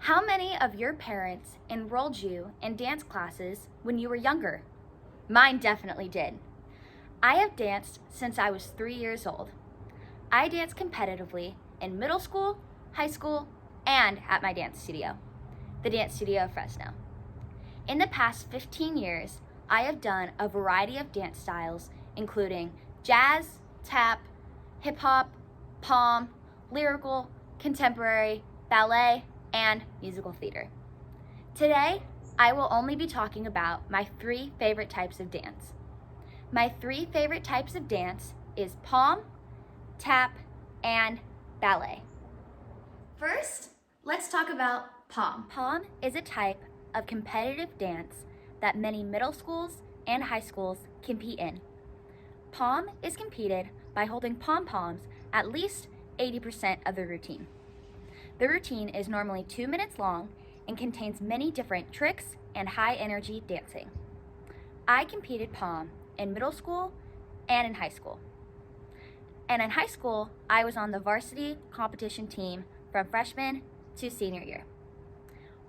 How many of your parents enrolled you in dance classes when you were younger? Mine definitely did. I have danced since I was 3 years old. I danced competitively in middle school, high school, and at my dance studio, the Dance Studio of Fresno. In the past 15 years, I have done a variety of dance styles, including jazz, tap, hip hop, pom, lyrical, contemporary, ballet, and musical theater. Today, I will only be talking about my 3 favorite types of dance. My 3 favorite types of dance is pom, tap, and ballet. First, let's talk about pom. Pom is a type of competitive dance that many middle schools and high schools compete in. Pom is competed by holding pom-poms at least 80% of the routine. The routine is normally 2 minutes long and contains many different tricks and high-energy dancing. I competed pom in middle school and in high school. And in high school, I was on the varsity competition team from freshman to senior year.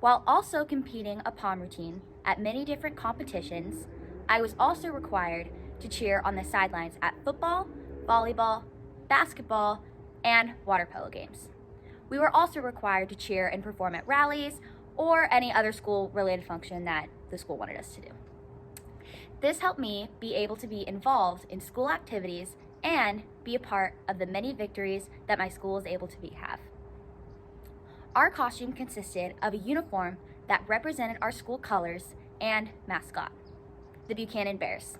While also competing a pom routine at many different competitions, I was also required to cheer on the sidelines at football, volleyball, basketball, and water polo games. We were also required to cheer and perform at rallies or any other school-related function that the school wanted us to do. This helped me be able to be involved in school activities and be a part of the many victories that my school was able to have. Our costume consisted of a uniform that represented our school colors and mascot, the Buchanan Bears.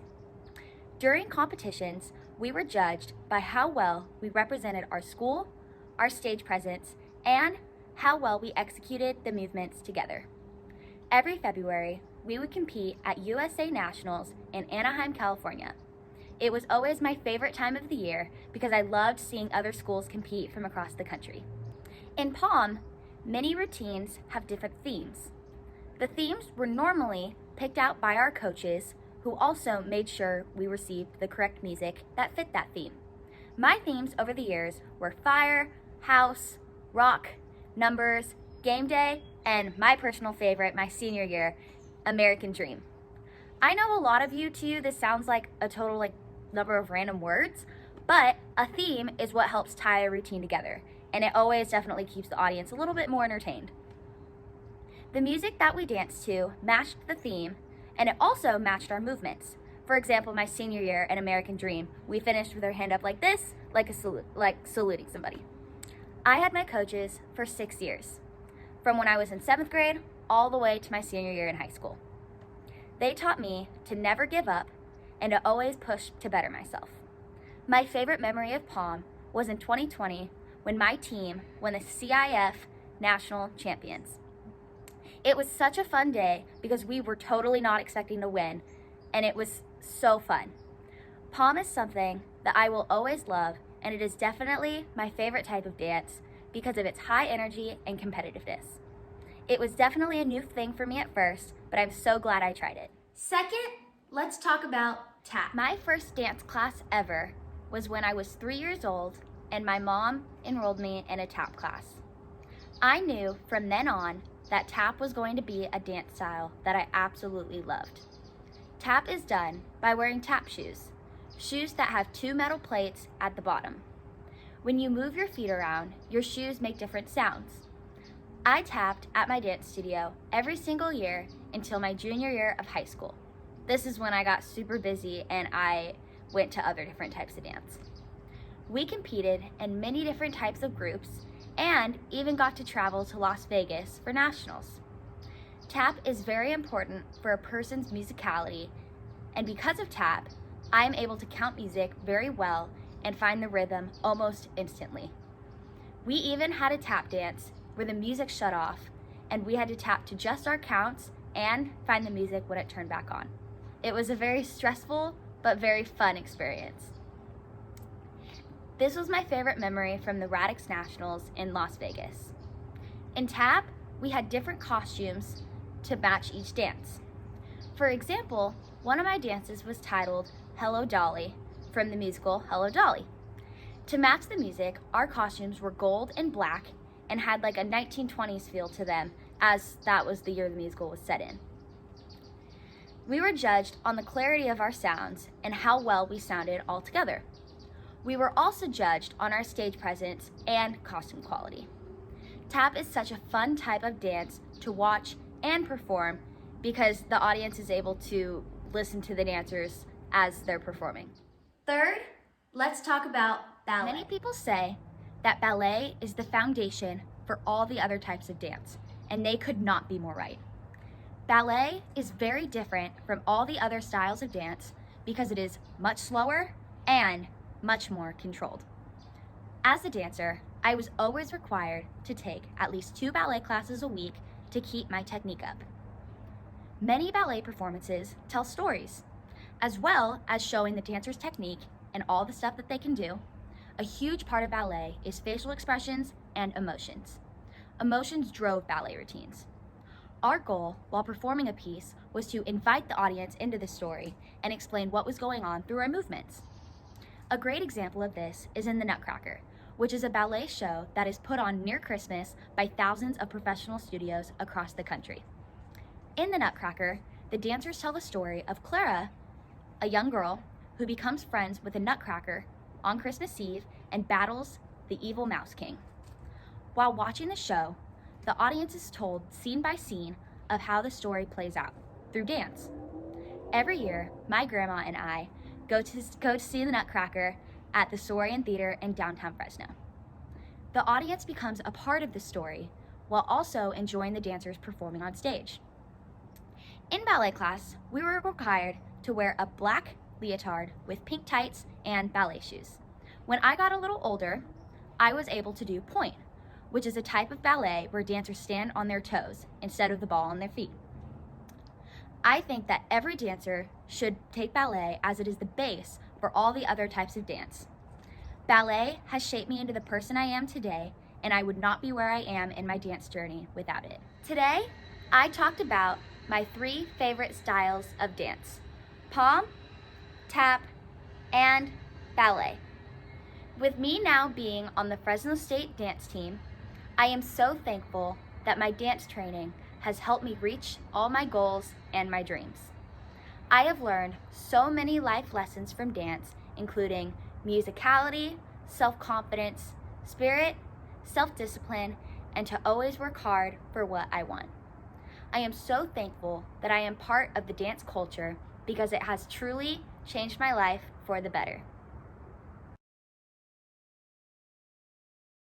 During competitions, we were judged by how well we represented our school, our stage presence, and how well we executed the movements together. Every February, we would compete at USA Nationals in Anaheim, California. It was always my favorite time of the year because I loved seeing other schools compete from across the country. In pom, many routines have different themes. The themes were normally picked out by our coaches, who also made sure we received the correct music that fit that theme. My themes over the years were fire, house, rock, numbers, game day, and my personal favorite, my senior year, American Dream. I know a lot of you too, this sounds like a total number of random words, but a theme is what helps tie a routine together, and it always definitely keeps the audience a little bit more entertained. The music that we danced to matched the theme, and it also matched our movements. For example, my senior year in American Dream, we finished with our hand up like this, like saluting somebody. I had my coaches for 6 years, from when I was in 7th grade all the way to my senior year in high school. They taught me to never give up and to always push to better myself. My favorite memory of pom was in 2020 when my team won the CIF National Champions. It was such a fun day because we were totally not expecting to win, and it was so fun. Pom is something that I will always love, and it is definitely my favorite type of dance because of its high energy and competitiveness. It was definitely a new thing for me at first, but I'm so glad I tried it. Second, let's talk about tap. My first dance class ever was when I was 3 years old, and my mom enrolled me in a tap class. I knew from then on that tap was going to be a dance style that I absolutely loved. Tap is done by wearing tap shoes, shoes that have 2 metal plates at the bottom. When you move your feet around, your shoes make different sounds. I tapped at my dance studio every single year until my junior year of high school. This is when I got super busy and I went to other different types of dance. We competed in many different types of groups and even got to travel to Las Vegas for nationals. Tap is very important for a person's musicality, and because of tap, I am able to count music very well and find the rhythm almost instantly. We even had a tap dance where the music shut off, and we had to tap to just our counts and find the music when it turned back on. It was a very stressful but very fun experience. This was my favorite memory from the Radix Nationals in Las Vegas. In tap, we had different costumes to match each dance. For example, one of my dances was titled Hello Dolly from the musical Hello Dolly. To match the music, our costumes were gold and black and had like a 1920s feel to them as that was the year the musical was set in. We were judged on the clarity of our sounds and how well we sounded all together. We were also judged on our stage presence and costume quality. Tap is such a fun type of dance to watch and perform because the audience is able to listen to the dancers as they're performing. Third, let's talk about ballet. Many people say that ballet is the foundation for all the other types of dance, and they could not be more right. Ballet is very different from all the other styles of dance because it is much slower and much more controlled. As a dancer, I was always required to take at least 2 ballet classes a week to keep my technique up. Many ballet performances tell stories, as well as showing the dancer's technique and all the stuff that they can do. A huge part of ballet is facial expressions and emotions. Emotions drove ballet routines. Our goal while performing a piece was to invite the audience into the story and explain what was going on through our movements. A great example of this is in The Nutcracker, which is a ballet show that is put on near Christmas by thousands of professional studios across the country. In The Nutcracker, the dancers tell the story of Clara, a young girl who becomes friends with a nutcracker on Christmas Eve and battles the evil Mouse King. While watching the show, the audience is told scene by scene of how the story plays out through dance. Every year, my grandma and I go to see the Nutcracker at the Saurian Theater in downtown Fresno. The audience becomes a part of the story while also enjoying the dancers performing on stage. In ballet class, we were required to wear a black leotard with pink tights and ballet shoes. When I got a little older, I was able to do pointe, which is a type of ballet where dancers stand on their toes instead of the ball on their feet. I think that every dancer should take ballet as it is the base for all the other types of dance. Ballet has shaped me into the person I am today, and I would not be where I am in my dance journey without it. Today, I talked about my 3 favorite styles of dance: pom, tap, and ballet. With me now being on the Fresno State dance team, I am so thankful that my dance training has helped me reach all my goals and my dreams. I have learned so many life lessons from dance, including musicality, self-confidence, spirit, self-discipline, and to always work hard for what I want. I am so thankful that I am part of the dance culture because it has truly changed my life for the better.